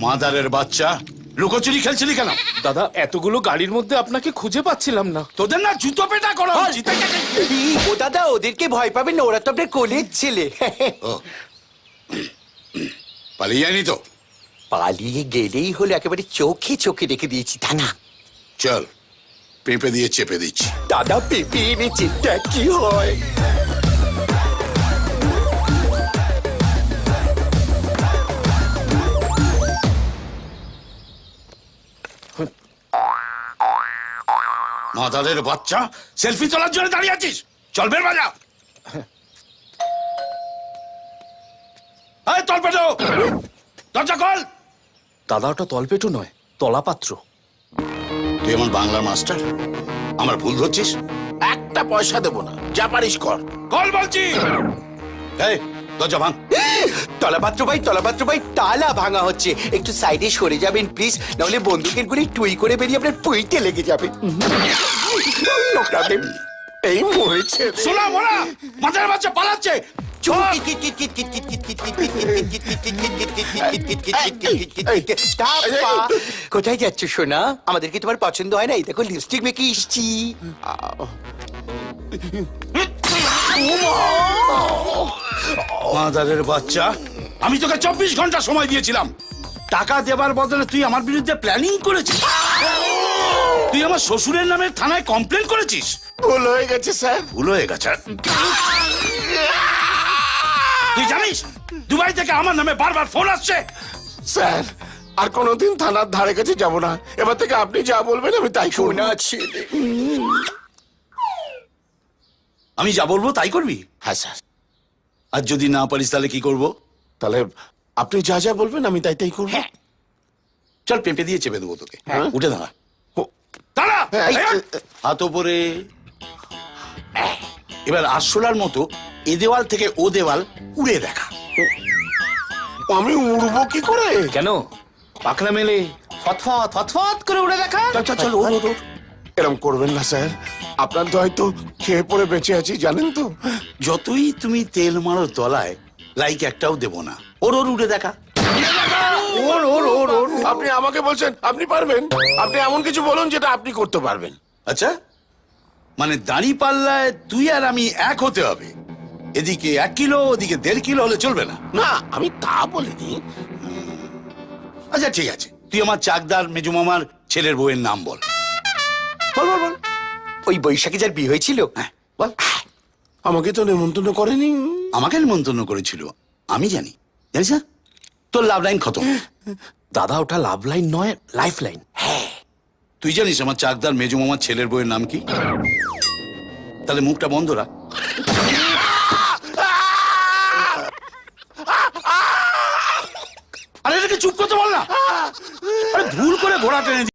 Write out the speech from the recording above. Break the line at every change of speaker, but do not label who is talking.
মাদারের বাচ্চা, লুকোচুরি খেলছিলি কেন?
দাদা, এতগুলো গাড়ির মধ্যে আপনাকে খুঁজে পাচ্ছিলাম না।
তোদের না জুতো পেটা করা উচিত।
ও দাদা, ওদেরকে ভয় পাবেন না, ওরা তো আপনার কোলের ছেলে।
পালিয়ে যায়নি তো?
পালিয়ে গেলেই হলো, একেবারে চোখে চোখে রেখে দিয়েছি দাদা।
চল, পেঁপে দিয়ে চেপে দিচ্ছি।
দাদা পেঁপে এনেছে, দেখ কি হয়।
মাদারের বাচ্চা, সেলফি তোলার জন্য দাঁড়িয়ে আছিস? চল বের বাজা। এই তলপেটো, দরজা খোল।
দাদা, ওটা তলপেটু নয়, তলাপাত্র।
তুই আমার বাংলার মাস্টার, আমার ভুল ধরছিস?
একটা পয়সা দেবো না, যা পারিস কর।
কল বলছি। এই দরজা ভাঙ।
তলাপাত্র ভাই, তালা ভাঙা হচ্ছে, একটু সাইডে সরে যাবেন প্লিজ, নাহলে বন্দুকের গুলি টুই করে বেরিয়ে আপনার পুইতে লেগে যাবে। No problem. এই মরেছে।
শোনা মোরা, মাদারের বাচ্চা পালাচ্ছে।
কোথায় যাচ্ছ সোনা? আমাদেরকে তোমার পছন্দ হয় না? এই দেখো লিপস্টিক মেখে এসছি।
মাদারের বাচ্চা, আমি তোকে 24 ঘন্টা সময় দিয়েছিলাম। টাকা দেবার বদলে তুই আমার বিরুদ্ধে প্ল্যানিং করেছিস। তুই আমার শ্বশুরের নামে থানায় কমপ্লেন করেছিস।
ভুল হয়ে গেছে স্যার।
ভুল হয়ে গেছে? তুই জানিস দুবাই থেকে আমার নামে বারবার ফোন আসছে?
স্যার, আর কোনোদিন থানার ধারে কাছে যাব না। এবার থেকে আপনি যা বলবেন আমি তাই করব।
সোনা ছেলে।
আমি যা বলবো তাই করবি?
হ্যাঁ স্যার।
আর যদি না পারিস তাহলে কি করব?
তাহলে আপনি যা যা বলবেন আমি তাই তাই করব।
চল, পেঁপে দিয়ে চেপে দেবো তোকে। উঠে দাঁড়া।
ও-
দাঁড়া।
হ্যাঁ,
হাত ওপরে। এবার আরশোলার মতো এ দেওয়াল থেকে ও দেওয়াল উড়ে দেখা।
আমি উড়বো কি করে?
কেন? পাখনা মেলে ফতফত ফতফত করে উড়ে দেখা।
চল ওর।
এরকম করবেন না স্যার, আপনার তো হয়তো খেয়ে পড়ে বেঁচে আছি জানেন তো।
যতই তুমি তেল মারো তলায়, লাইক একটাও দেব না। ওর উড়ে দেখা।
ওর আপনি আমাকে বলছেন আপনি পারবেন? আপনি এমন কিছু বলুন যেটা আপনি করতে পারবেন।
আচ্ছা, মানে দাঁড়ি পাল্লায় তুই আর আমি এক হতে হবে। এদিকে 1 কিলো, ওদিকে 1.5 কিলো হলে চলবে না।
না, আমি তা বলিনি।
আচ্ছা ঠিক আছে, তুই আমার চাকদার মেজু মামার ছেলের বউয়ের নাম বল। বল।
ওই বৈশাখী যার বিয়ে হয়েছিল।
হ্যাঁ বল।
আমাকে তো নেমন্তন্ন করেনি।
আমাকে নিমন্ত্রণ করেছিল, আমি জানি। জানিস না, তোর লাভ লাইন খতম।
দাদা, ওটা লাভ লাইন নয়, লাইফ লাইন।
তুই জানিস আমার চাকদার মেজু মামার ছেলের বউয়ের নাম কি? তাহলে মুখটা বন্ধ রাখ। আরে এটাকে চুপ করতে বল না। আরে ভুল করে ঘোড়া টেনে